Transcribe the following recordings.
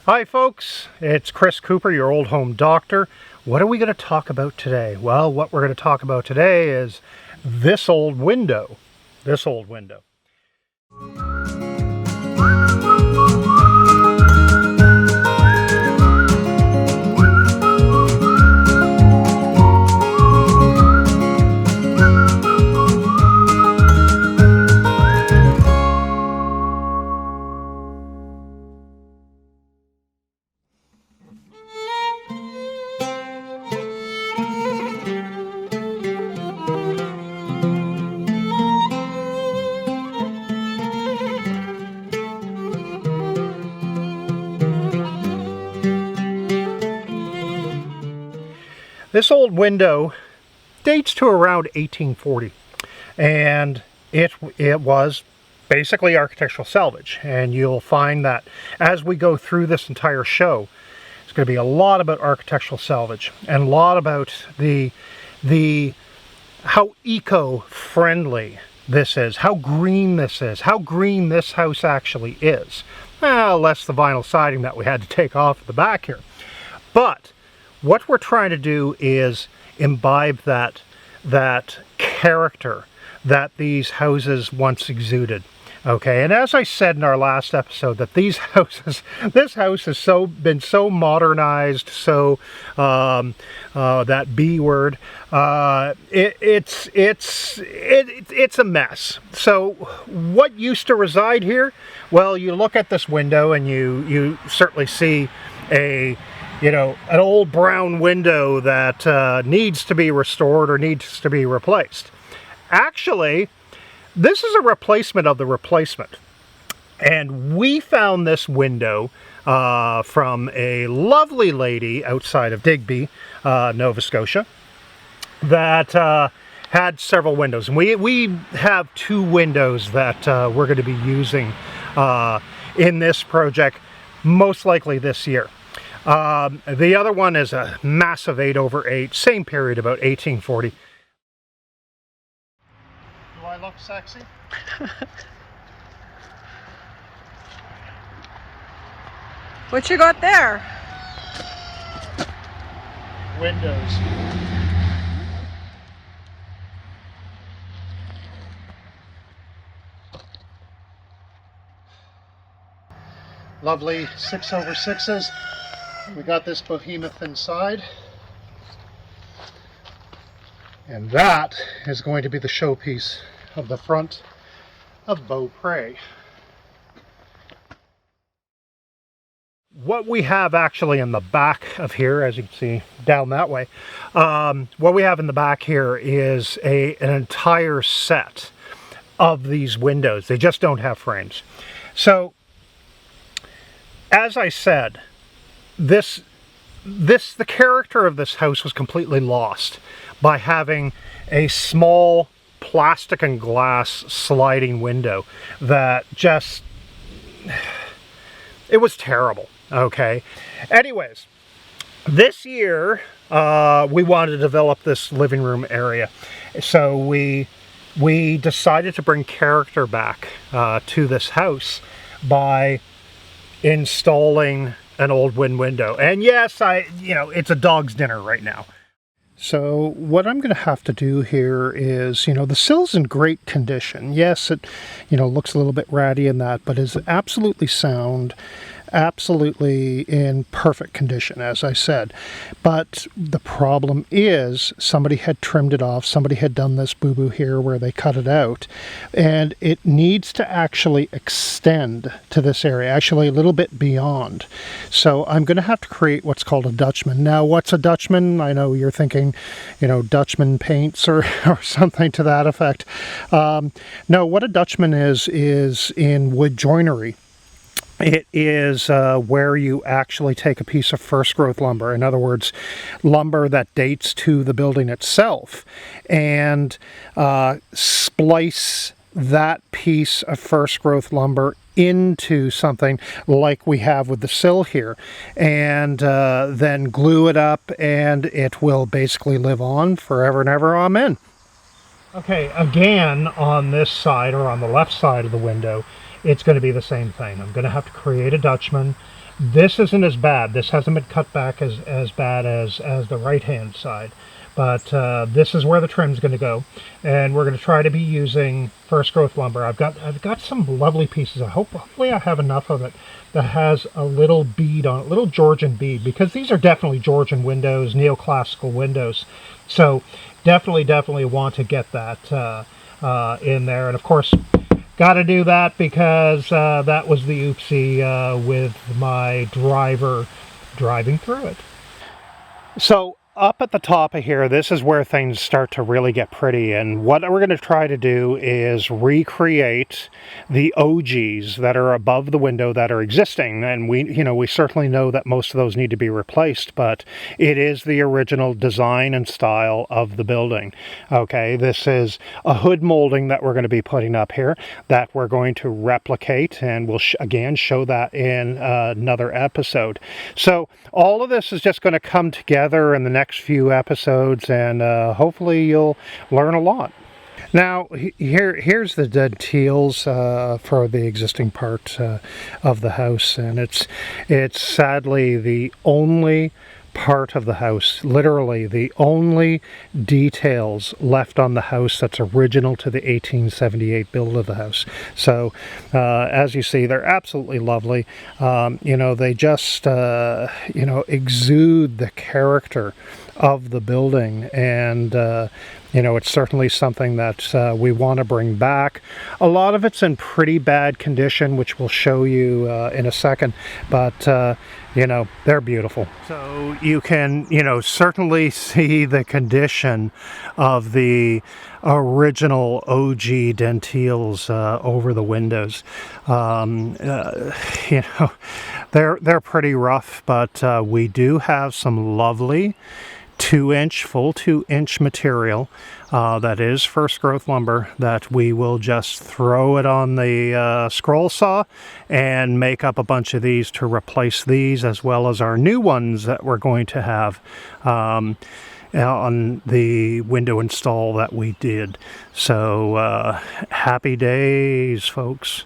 Hi folks, it's Chris Cooper, your old home doctor. What are we going to talk about today? Well, what we're going to talk about today is this old window. This old window. This old window dates to around 1840, and it was basically architectural salvage. And you'll find that as we go through this entire show, it's going to be a lot about architectural salvage and a lot about the how eco-friendly this is, how green this is, how green this house actually is. Well, less the vinyl siding that we had to take off the back here, but what we're trying to do is imbibe that character that these houses once exuded. Okay, and as I said in our last episode, that this house has been so modernized, so that B word, it's a mess. So what used to reside here? Well, you look at this window and you certainly see an old brown window that needs to be restored or needs to be replaced. Actually, this is a replacement of the replacement. And we found this window from a lovely lady outside of Digby, Nova Scotia, that had several windows. And we have two windows that we're going to be using in this project, most likely this year. The other one is a massive 8/8, same period, about 1840. Do I look sexy? What you got there? Windows. Lovely 6/6s. We got this behemoth inside, and that is going to be the showpiece of the front of Beau Pre. What we have actually in the back of here, as you can see down that way, what we have in the back here is an entire set of these windows. They just don't have frames. So, as I said, the character of this house was completely lost by having a small plastic and glass sliding window that just, it was terrible. Okay, anyways, this year we wanted to develop this living room area, so we decided to bring character back to this house by installing an old wooden window. And yes, it's a dog's dinner right now. So what I'm going to have to do here is, the sill's in great condition. Yes, it, looks a little bit ratty in that, but is absolutely sound, absolutely in perfect condition, as I said. But the problem is somebody had trimmed it off. Somebody had done this boo-boo here where they cut it out, and it needs to actually extend to this area, actually a little bit beyond. So I'm going to have to create what's called a Dutchman. Now, what's a Dutchman? I know you're thinking, Dutchman paints or something to that effect. No, what a Dutchman is in wood joinery. It is where you actually take a piece of first growth lumber, in other words, lumber that dates to the building itself, and splice that piece of first growth lumber into something like we have with the sill here, and then glue it up, and it will basically live on forever and ever. Amen. Okay, again, on this side, or on the left side of the window, it's going to be the same thing. I'm going to have to create a Dutchman, This isn't as bad. This hasn't been cut back as bad as the right-hand side. But this is where the trim's going to go, and we're going to try to be using first growth lumber. I've got some lovely pieces. Hopefully I have enough of it that has a little bead on it, little Georgian bead, because these are definitely Georgian windows, neoclassical windows. So definitely want to get that in there. And of course, got to do that because that was the oopsie with my driver driving through it. So up at the top of here, this is where things start to really get pretty, and what we're going to try to do is recreate the OGs that are above the window that are existing. And we certainly know that most of those need to be replaced, but it is the original design and style of the building. Okay, this is a hood molding that we're going to be putting up here that we're going to replicate, and we'll again show that in another episode. So all of this is just going to come together in the next few episodes, and hopefully you'll learn a lot. Now here's the details for the existing part of the house, and it's sadly the only part of the house, literally the only details left on the house that's original to the 1878 build of the house. So as you see, they're absolutely lovely. They just exude the character of the building, and it's certainly something that we want to bring back. A lot of it's in pretty bad condition, which we'll show you in a second, but they're beautiful. So you can certainly see the condition of the original OG dentils over the windows. They're pretty rough, but we do have some lovely full 2-inch material that is first growth lumber that we will just throw it on the scroll saw and make up a bunch of these to replace these, as well as our new ones that we're going to have on the window install that we did. So happy days, folks.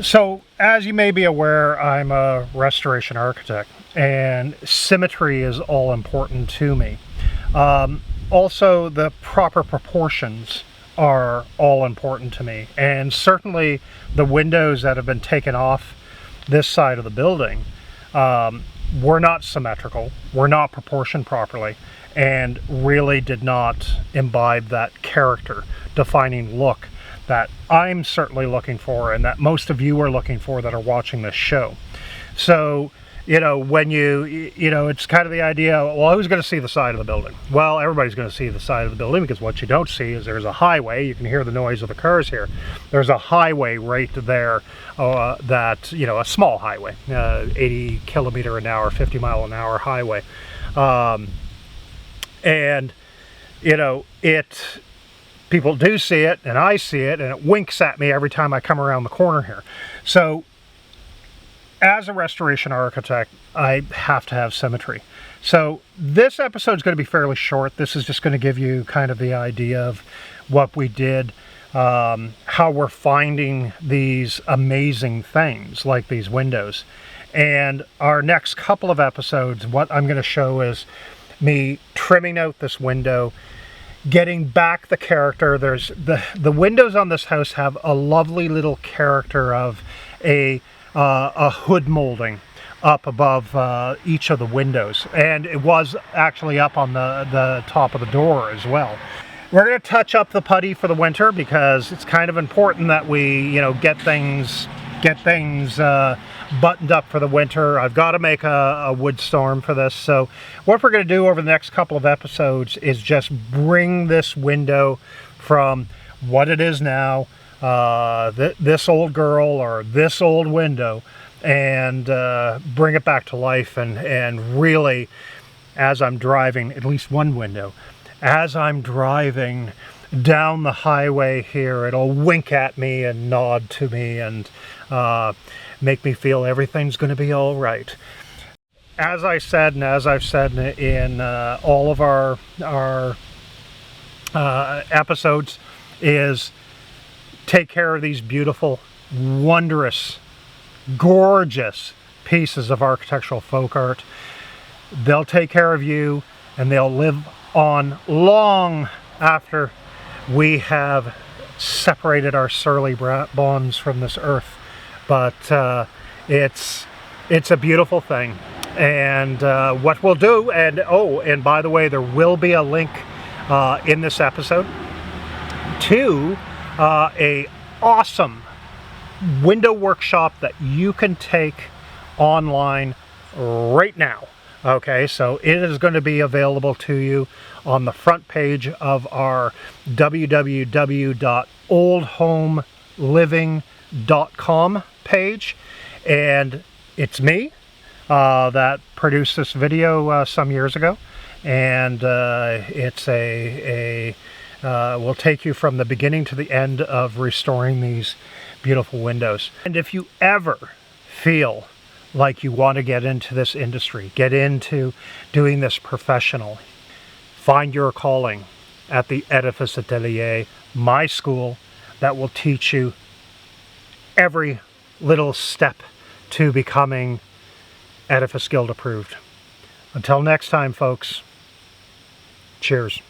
So, as you may be aware, I'm a restoration architect, and symmetry is all important to me. Also, the proper proportions are all important to me, and certainly the windows that have been taken off this side of the building were not symmetrical, were not proportioned properly, and really did not imbibe that character defining look that I'm certainly looking for, and that most of you are looking for that are watching this show. So, when it's kind of the idea, well, who's going to see the side of the building? Well, everybody's going to see the side of the building, because what you don't see is there's a highway. You can hear the noise of the cars here. There's a highway right there, a small highway, 80 kilometer an hour, 50 mile an hour highway. People do see it, and I see it, and it winks at me every time I come around the corner here. So, as a restoration architect, I have to have symmetry. So, this episode is going to be fairly short. This is just going to give you kind of the idea of what we did, how we're finding these amazing things, like these windows. And our next couple of episodes, what I'm going to show is me trimming out this window, getting back the character. There's the windows on this house have a lovely little character of a hood molding up above each of the windows, and it was actually up on the top of the door as well. We're going to touch up the putty for the winter because it's kind of important that we, you know, get things buttoned up for the winter. I've got to make a wood storm for this. So what we're going to do over the next couple of episodes is just bring this window from what it is now, this old girl or this old window, and bring it back to life, and really, as I'm driving, at least one window, as I'm driving down the highway here, it'll wink at me and nod to me and make me feel everything's going to be all right. As I said, and as I've said in all of our episodes, is take care of these beautiful, wondrous, gorgeous pieces of architectural folk art. They'll take care of you, and they'll live on long after we have separated our surly bonds from this earth. But it's a beautiful thing. And what we'll do, and oh, and by the way, there will be a link in this episode to a awesome window workshop that you can take online right now. Okay, so it is going to be available to you on the front page of our www.oldhomeliving.com page, and it's me that produced this video some years ago, and it's will take you from the beginning to the end of restoring these beautiful windows. And if you ever feel like you want to get into this industry, get into doing this professionally, find your calling at the Edifice Atelier, my school that will teach you every little step to becoming Edifice Guild approved. Until next time, folks, cheers.